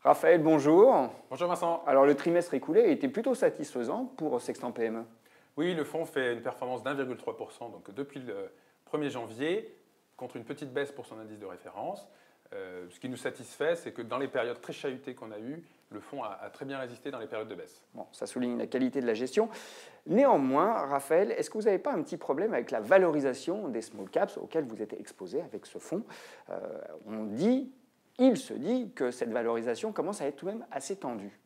Raphaël, bonjour. Bonjour Vincent. Alors le trimestre écoulé a été plutôt satisfaisant pour Sextant PME. Oui, le fonds fait une performance d'1,3% donc depuis le 1er janvier, contre une petite baisse pour son indice de référence. Ce qui nous satisfait, c'est que dans les périodes très chahutées qu'on a eues, le fonds a très bien résisté dans les périodes de baisse. Bon, ça souligne la qualité de la gestion. Néanmoins, Raphaël, est-ce que vous n'avez pas un petit problème avec la valorisation des small caps auxquels vous êtes exposé avec ce fonds? Il se dit que cette valorisation commence à être tout de même assez tendue.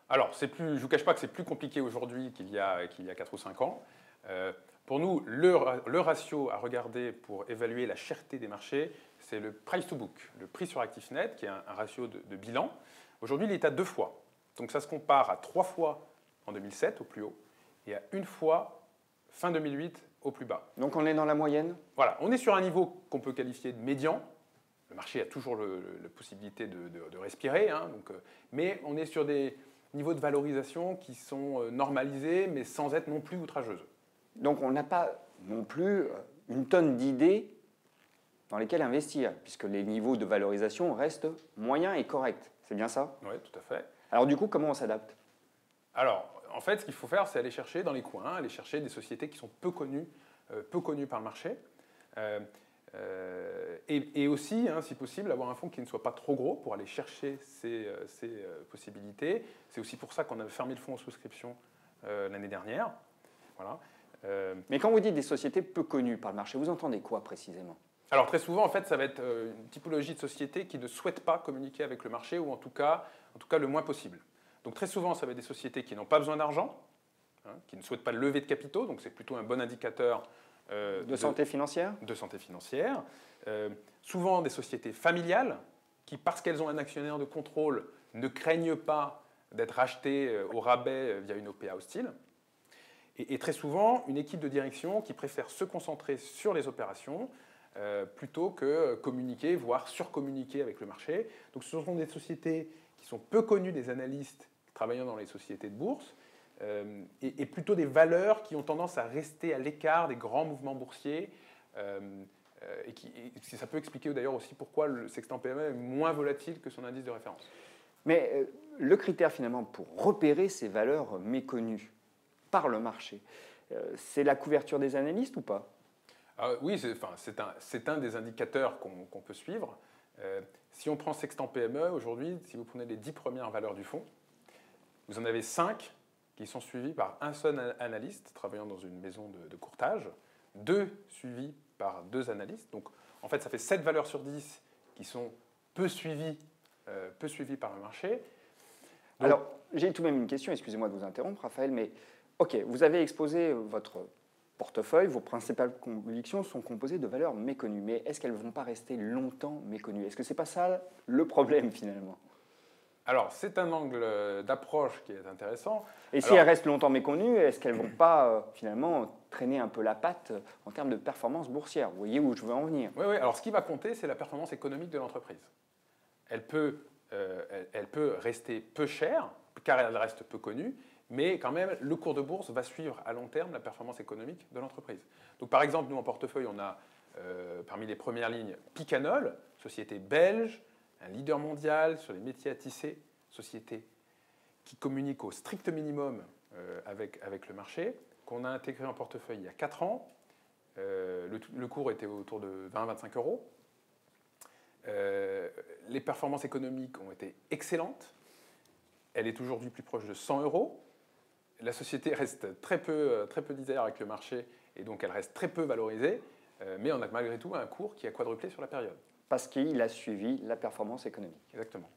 Alors, je ne vous cache pas que c'est plus compliqué aujourd'hui qu'il y a 4 ou 5 ans. Pour nous, le ratio à regarder pour évaluer la cherté des marchés, c'est le price to book, le prix sur actif net, qui est un ratio de bilan. Aujourd'hui, il est à 2 fois. Donc ça se compare à 3 fois en 2007 au plus haut et à 1 fois fin 2008 au plus bas. Donc on est dans la moyenne? Voilà, on est sur un niveau qu'on peut qualifier de médian. Le marché a toujours la possibilité de respirer, hein, mais on est sur des niveaux de valorisation qui sont normalisés, mais sans être non plus outrageuses. Donc on n'a pas non plus une tonne d'idées dans lesquelles investir, puisque les niveaux de valorisation restent moyens et corrects. C'est bien ça? Oui, tout à fait. Alors du coup, comment on s'adapte? Alors, en fait, ce qu'il faut faire, c'est aller chercher dans les coins, aller chercher des sociétés qui sont peu connues par le marché. Et aussi, hein, si possible, avoir un fonds qui ne soit pas trop gros pour aller chercher ces possibilités. C'est aussi pour ça qu'on a fermé le fonds en souscription l'année dernière. Voilà. Mais quand vous dites des sociétés peu connues par le marché, vous entendez quoi précisément? Alors très souvent, en fait, ça va être une typologie de société qui ne souhaite pas communiquer avec le marché, ou en tout cas le moins possible. Donc très souvent, ça va être des sociétés qui n'ont pas besoin d'argent, hein, qui ne souhaitent pas lever de capitaux, donc c'est plutôt un bon indicateur de santé financière. De santé financière. Souvent des sociétés familiales qui, parce qu'elles ont un actionnaire de contrôle, ne craignent pas d'être rachetées au rabais via une OPA hostile. Et très souvent, une équipe de direction qui préfère se concentrer sur les opérations plutôt que communiquer, voire surcommuniquer avec le marché. Donc ce sont des sociétés qui sont peu connues des analystes travaillant dans les sociétés de bourse, et plutôt des valeurs qui ont tendance à rester à l'écart des grands mouvements boursiers, et ça peut expliquer d'ailleurs aussi pourquoi le Sextant PME est moins volatile que son indice de référence. Mais le critère finalement pour repérer ces valeurs méconnues par le marché, c'est la couverture des analystes ou pas? Oui, c'est un des indicateurs qu'on peut suivre. Si on prend Sextant PME, aujourd'hui, si vous prenez les 10 premières valeurs du fonds, vous en avez 5 qui sont suivis par un seul analyste travaillant dans une maison de courtage, 2 suivis par 2 analystes. Donc, en fait, ça fait 7 valeurs sur 10 qui sont peu suivies par le marché. Donc, alors, j'ai tout de même une question, excusez-moi de vous interrompre, Raphaël, mais ok, vous avez exposé votre portefeuille, vos principales convictions sont composées de valeurs méconnues, mais est-ce qu'elles ne vont pas rester longtemps méconnues? Est-ce que ce n'est pas ça le problème finalement? Alors, c'est un angle d'approche qui est intéressant. Et si elles restent longtemps méconnues, est-ce qu'elles ne vont pas finalement traîner un peu la patte en termes de performance boursière? Vous voyez où je veux en venir? Oui, oui. Alors, ce qui va compter, c'est la performance économique de l'entreprise. Elle peut rester peu chère, car elle reste peu connue, mais quand même, le cours de bourse va suivre à long terme la performance économique de l'entreprise. Donc, par exemple, nous, en portefeuille, on a parmi les premières lignes Picanol, société belge, un leader mondial sur les métiers à tisser, société qui communique au strict minimum avec le marché, qu'on a intégré en portefeuille il y a 4 ans. Le cours était autour de 20-25 euros. Les performances économiques ont été excellentes. Elle est aujourd'hui plus proche de 100 euros. La société reste très peu leader avec le marché et donc elle reste très peu valorisée, mais on a malgré tout un cours qui a quadruplé sur la période. Parce qu'il a suivi la performance économique. Exactement.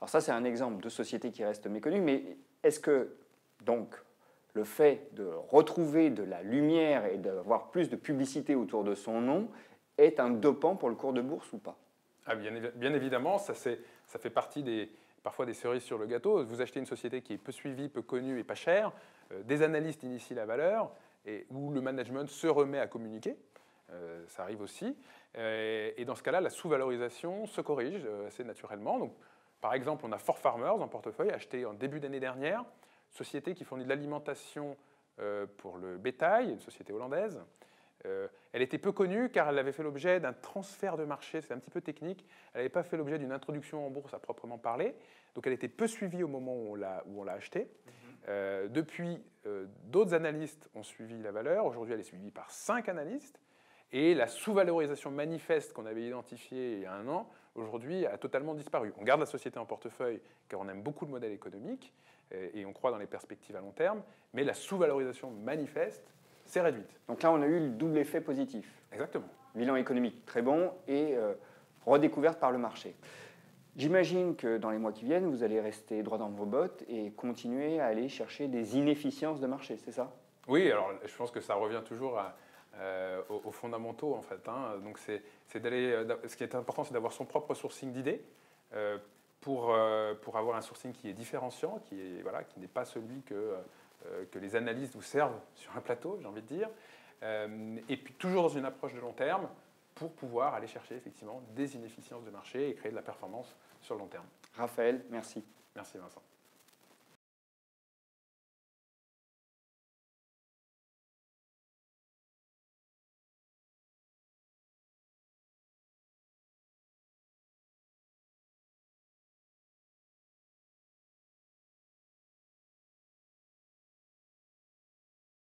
Alors ça, c'est un exemple de société qui reste méconnue, mais est-ce que donc le fait de retrouver de la lumière et d'avoir plus de publicité autour de son nom est un dopant pour le cours de bourse ou pas? Bien évidemment, ça fait partie parfois des cerises sur le gâteau. Vous achetez une société qui est peu suivie, peu connue et pas chère, des analystes initient la valeur, et où le management se remet à communiquer. Ça arrive aussi. Et dans ce cas-là, la sous-valorisation se corrige assez naturellement. Donc, par exemple, on a ForFarmers en portefeuille, acheté en début d'année dernière, société qui fournit de l'alimentation pour le bétail, une société hollandaise, Elle était peu connue car elle avait fait l'objet d'un transfert de marché, c'est un petit peu technique. Elle n'avait pas fait l'objet d'une introduction en bourse à proprement parler, donc elle était peu suivie au moment où on l'a achetée. Depuis, d'autres analystes ont suivi la valeur. Aujourd'hui, elle est suivie par 5 analystes. Et la sous-valorisation manifeste qu'on avait identifiée il y a un an, aujourd'hui, a totalement disparu. On garde la société en portefeuille car on aime beaucoup le modèle économique et on croit dans les perspectives à long terme, mais la sous-valorisation manifeste s'est réduite. Donc là, on a eu le double effet positif. Exactement. Bilan économique très bon et redécouverte par le marché. J'imagine que dans les mois qui viennent, vous allez rester droit dans vos bottes et continuer à aller chercher des inefficiences de marché, c'est ça? Oui, alors je pense que ça revient toujours aux fondamentaux en fait. Hein. Donc c'est d'aller. Ce qui est important, c'est d'avoir son propre sourcing d'idées pour avoir un sourcing qui est différenciant, qui n'est pas celui que les analystes vous servent sur un plateau, j'ai envie de dire. Et puis toujours dans une approche de long terme pour pouvoir aller chercher effectivement des inefficiences de marché et créer de la performance sur le long terme. Raphaël, merci. Merci Vincent.